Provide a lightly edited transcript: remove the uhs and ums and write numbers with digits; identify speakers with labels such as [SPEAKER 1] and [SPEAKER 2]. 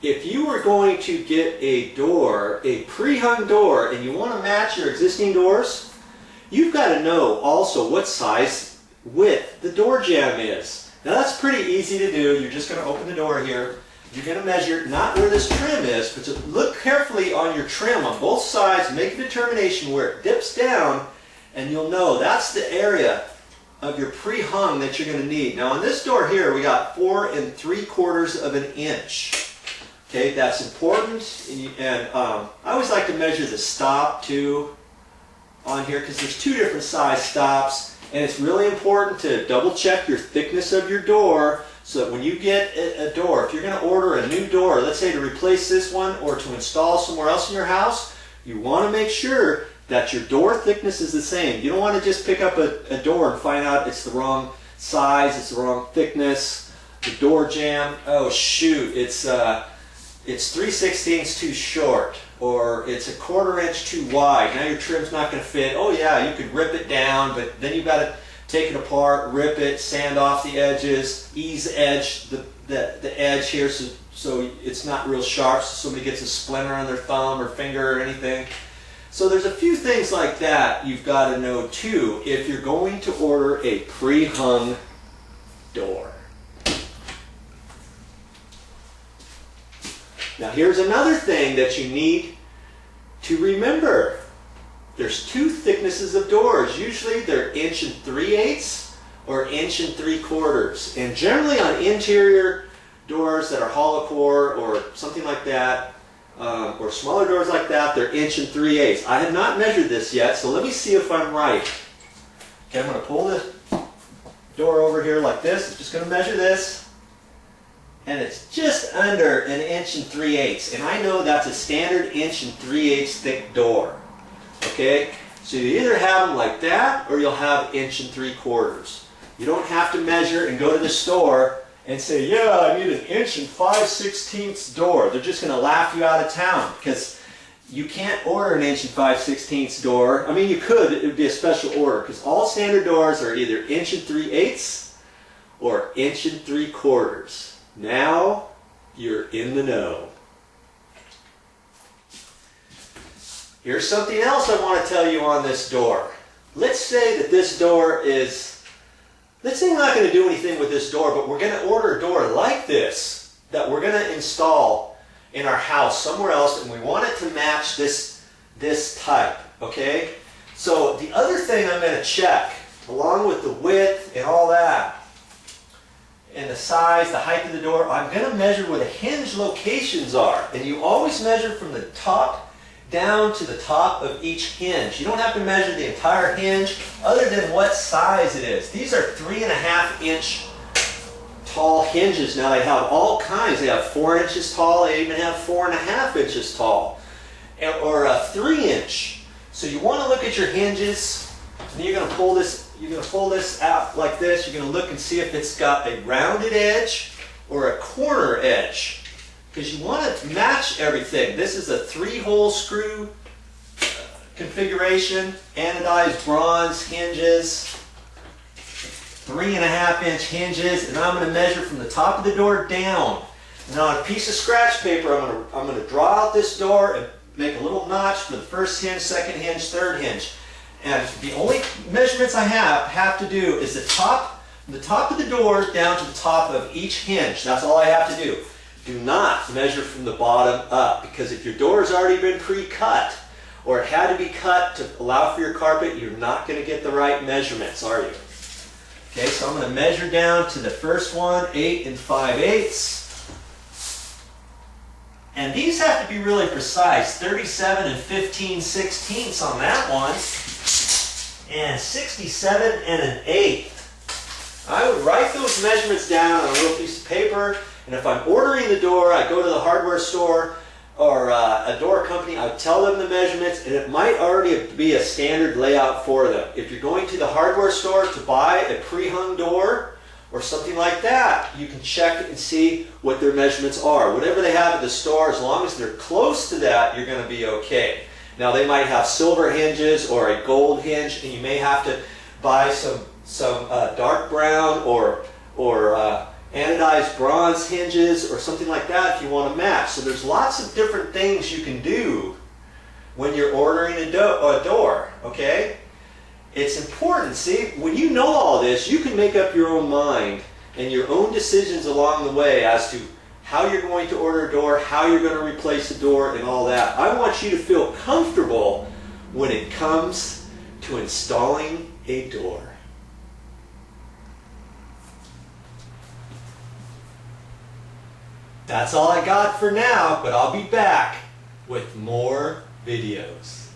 [SPEAKER 1] if you were going to get a door, a pre-hung door, and you want to match your existing doors, you've got to know also what size width the door jamb is. Now that's pretty easy to do. You're just going to open the door here. You're going to measure not where this trim is, but to look carefully on your trim on both sides, make a determination where it dips down, and you'll know that's the area of your pre-hung that you're going to need. Now on this door here, we got 4 3/4 of an inch. Okay, that's important, and I always like to measure the stop too on here because there's 2 different size stops, and it's really important to double check your thickness of your door so that when you get a door, if you're going to order a new door, let's say to replace this one or to install somewhere else in your house, you want to make sure that your door thickness is the same. You don't want to just pick up a door and find out it's the wrong size, it's the wrong thickness, the door jamb, oh shoot, it's 3/16 too short, or it's 1/4 inch too wide. Now your trim's not going to fit. Oh yeah, you could rip it down, but then you've got to take it apart, rip it, sand off the edges, ease edge the edge here so it's not real sharp so somebody gets a splinter on their thumb or finger or anything. So there's a few things like that you've got to know too if you're going to order a pre-hung door. Now here's another thing that you need to remember. There's 2 thicknesses of doors. Usually they're 1 3/8 or 1 3/4. And generally on interior doors that are hollow core or something like that, or smaller doors like that, they're 1 3/8. I have not measured this yet, so let me see if I'm right. Okay, I'm going to pull the door over here like this. I'm just going to measure this. And it's just under 1 3/8. And I know that's a standard 1 3/8 thick door. Okay, so you either have them like that or you'll have 1 3/4. You don't have to measure and go to the store and say, yeah, I need an 1 5/16 door. They're just going to laugh you out of town because you can't order an 1 5/16 door. I mean, you could, it would be a special order because all standard doors are either 1 3/8 or 1 3/4. Now you're in the know. Here's something else I want to tell you on this door. Let's say that this door is, let's say we're not going to do anything with this door, but we're going to order a door like this that we're going to install in our house somewhere else, and we want it to match this type, okay? So the other thing I'm going to check, along with the width and all that, and the size, the height of the door, I'm going to measure where the hinge locations are. And you always measure from the top down to the top of each hinge. You don't have to measure the entire hinge other than what size it is. These are 3.5 inch tall hinges. Now they have all kinds. They have 4 inches tall. They even have 4.5 inches tall, or a 3 inch. So you want to look at your hinges, and you're going to pull this. You're going to pull this out like this. You're going to look and see if it's got a rounded edge or a corner edge, because you want to match everything. This is a 3-hole screw configuration, anodized bronze hinges, 3.5 inch hinges, and I'm going to measure from the top of the door down. And on a piece of scratch paper, I'm going to draw out this door and make a little notch for the first hinge, second hinge, third hinge. And the only measurements I have to do is the top of the door down to the top of each hinge. That's all I have to do. Do not measure from the bottom up, because if your door has already been pre-cut or it had to be cut to allow for your carpet, you're not going to get the right measurements, are you? Okay, so I'm going to measure down to the first one, 8 5/8. And these have to be really precise. 37 15/16 on that one. And 67 1/8. I would write those measurements down on a little piece of paper, and if I'm ordering the door, I go to the hardware store or a door company, I tell them the measurements, and it might already be a standard layout for them. If you're going to the hardware store to buy a pre-hung door or something like that, you can check and see what their measurements are. Whatever they have at the store, as long as they're close to that, you're going to be okay. Now they might have silver hinges or a gold hinge, and you may have to buy some dark brown or anodized bronze hinges or something like that if you want to match. So there's lots of different things you can do when you're ordering a door, okay? It's important, see, when you know all this, you can make up your own mind and your own decisions along the way as to how you're going to order a door, how you're going to replace a door, and all that. I want you to feel comfortable when it comes to installing a door. That's all I got for now, but I'll be back with more videos.